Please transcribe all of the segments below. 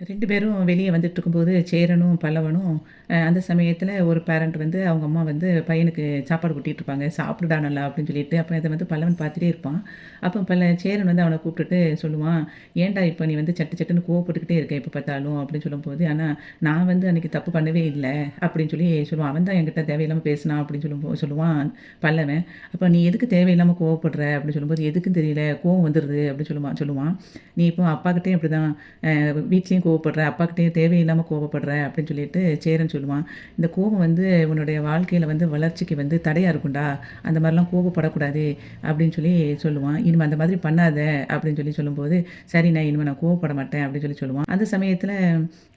2 பேரும் வெளிய வந்துட்டுருக்கும்போது, சேரனும், பல்லவனும் அந்த சமயத்தில ஒரு பேரண்ட் வந்து அவங்க அம்மா வந்து பையனுக்கு சாப்பாடு ஊட்டிட்டுருப்பாங்க. "சாப்பிடுடா நல்லா" அப்படின்னு சொல்லிட்டு. அப்ப இத வந்து பல்லவன் பார்த்துட்டே இருப்பான். அப்போ சேரன் வந்து அவன கூப்பிட்டுட்டு சொல்லுவான், "ஏன்டா இப்ப நீ வந்து சட்டு சட்டுன்னு கோவப்பட்டுக்கிட்டே இருக்க எப்ப பார்த்தாலும்" அப்படின்னு சொல்லும்போது, "ஆனா நான் வந்து அன்னைக்கு தப்பு பண்ணவே இல்ல" அப்படின்னு சொல்லி சொல்லுவான். "அவன் தான் என்கிட்ட தேவையில்லாம பேசினான்" அப்படின்னு சொல்லுவான் பல்லவன். "அப்ப நீ எதுக்கு தேவையில்லாம கோவப்படுற?" அப்படின்னு சொல்லும்போது, "எதுக்குன்னு தெரியல. கோவம் வந்துருது" அப்படின்னு சொல்லுவான். "நீ இப்போ அப்பாகிட்டயும் இப்படிதான் வீட்லயும் கோவப்படுற, அப்பாகிட்டயும் தேவையில்லாம கோவப்படுற அப்படின்னு சொல்லிட்டு சேரன் சொல்லுவான். இந்த கோபம் வந்து உன்னுடைய வாழ்க்கையில வந்து வளர்ச்சிக்கு வந்து தடையா இருக்கும்டா. அந்த மாரிலாம் கோபப்படக்கூடாது அப்படின்னு சொல்லி சொல்லுவான். இனிமே அந்த மாதிரி பண்ணாத அப்படின்னு சொல்லும்போது, சரிண்ணே இனிமே நான் கோவப்பட மாட்டேன் அப்படின்னு சொல்லுவான். அந்த சமயத்தில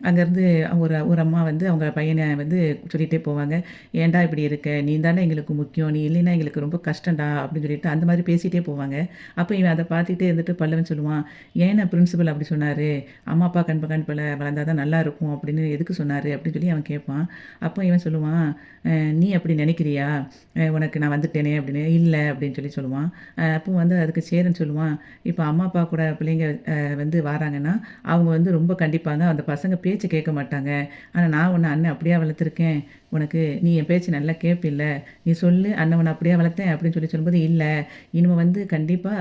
அங்கேருந்து ஒரு ஒரு அம்மா வந்து அவங்க பையன வந்து சொல்லிட்டே போவாங்க. ஏன்டா இப்படி இருக்க? நீ தானே எங்களுக்கு முக்கியம். நீ இல்லைன்னா எங்களுக்கு ரொம்ப கஷ்டம்டா அப்படின்னு சொல்லிட்டு அந்த மாதிரி பேசிட்டே போவாங்க. அப்ப இவன் அத பார்த்துட்டே இருந்துட்டு பல்லவன் சொல்லுவான், ஏண்ணே பிரின்சிபல் அப்படி சொன்னாரு? அம்மா, அப்பா கண் போல வளர்ந்தா தான் நல்லாயிருக்கும் அப்படின்னு எதுக்கு சொன்னாரு? அப்படின்னு சொல்லி அவன் கேட்பான். அப்போ இவன் சொல்லுவான், "நீ அப்படி நினைக்கிறியா? உனக்கு நான் வந்துட்டேனே" அப்படின்னு. "இல்ல" அப்படின்னு சொல்லுவான். அப்போ வந்து அதுக்கு சேரன் சொல்லுவான், "இப்ப அம்மா, அப்பா கூட பிள்ளைங்க வந்து வராங்கன்னா, அவங்க வந்து ரொம்ப கண்டிப்பாங்க. அந்த பசங்க பேச்சு கேட்க மாட்டாங்க. ஆனா நான் உன்ன அண்ணன் அப்படியா வளர்த்துருக்கேன்? உனக்கு நீ என் பேச்சு நல்லா கேட்பில்ல? நீ சொல்லு அண்ணன் உன்ன அப்படியா வளர்த்தேன்?" அப்படின்னு சொல்லும்போது, "இல்ல. இனிமே வந்து கண்டிப்பா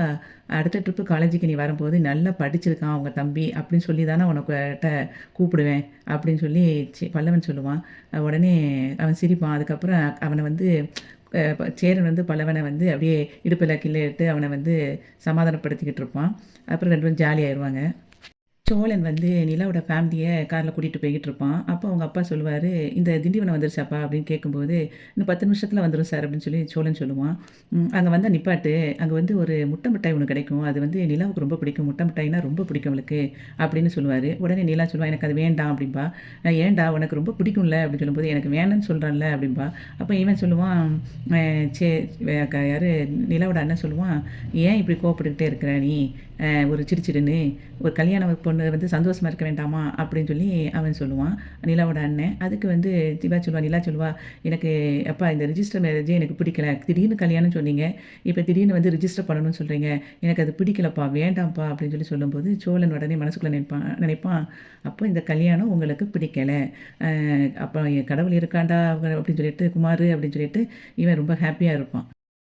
அடுத்த ட்ரிப்பு காலேஜுக்கு நீ வரும்போது நல்லா படிச்சிருக்கான் உங்க தம்பி அப்படின்னு சொல்லி தானே உனக்கிட்ட கூப்பிடுவேன் அப்படின்னு சொல்லி பல்லவன் சொல்லுவான். உடனே அவன் சிரிப்பான். அதுக்கப்புறம் அவன வந்து சேரன் வந்து பல்லவன வந்து அப்படியே இடுப்புல கிள்ளிட்டு அவன வந்து சமாதானப்படுத்திக்கிட்டு இருப்பான். அப்புறம் 2 பேரும் ஜாலியாயிருவாங்க. சோழன் வந்து நிலாவோட ஃபேமிலிய கார்ல கூட்டிட்டு போய்க்கிட்டு இருப்பான். அப்போ அவங்க அப்பா சொல்லுவாரு, "இந்த திண்டிவனம் வந்துருச்சாப்பா?" அப்படின்னு கேட்கும்போது, "இன்னும் 10 நிமிஷத்துல வந்துரும் சார்" அப்படின்னு சொல்லி சோழன் சொல்லுவான். "அங்க வந்தா நிப்பாட்டு. அங்க வந்து ஒரு முட்டை மிட்டாய் ஒண்ணு கிடைக்கும். அது வந்து நிலாவுக்கு ரொம்ப பிடிக்கும். முட்டை மிட்டாய்னா ரொம்ப பிடிக்கும் அவளுக்கு" அப்படின்னு சொல்லுவாரு. உடனே நிலா சொல்லுவா, "எனக்கு அது வேண்டாம்" அப்படிம்பா. "ஏன்டா உனக்கு ரொம்ப பிடிக்கும்ல" அப்படின்னு சொல்லும்போது, "எனக்கு வேணான்னு சொல்றேன்ல" அப்படிம்பா. அப்ப இவன் சொல்லுவான், அ சே யாரு நிலாவோட அண்ணன் சொல்லுவான், "ஏன் இப்படி கோவப்பட்டுக்கிட்டே இருக்கிற நீ? ஒரு சிடுசிடுன்னு. ஒரு கல்யாண பொண்ணு வந்து சந்தோஷமா இருக்க வேண்டாமா?" அப்படின்னு சொல்லி அவன் சொல்லுவான். நிலாவோட அண்ணன். அதுக்கு வந்து நிலா சொல்லுவா, "எனக்கு அப்பா இந்த ரிஜிஸ்டர் மேரேஜே எனக்கு பிடிக்கல. திடீர்னு கல்யாணம்னு சொன்னீங்க. இப்ப திடீர்னு வந்து ரிஜிஸ்டர் பண்ணணும்னு சொல்றீங்க. எனக்கு அது பிடிக்கலப்பா, வேண்டாம்ப்பா" அப்படின்னு சொல்லும்போது, சோழன் உடனே மனசுக்குள்ள நினைப்பான், "அப்போ இந்த கல்யாணம் உங்களுக்கு பிடிக்கல. அப்ப கடவுள் இருக்கான்டா" அப்படின்னு சொல்லிட்டு, "குமாரு" அப்படின்னு சொல்லிட்டு இவன் ரொம்ப ஹேப்பியா இருப்பான்.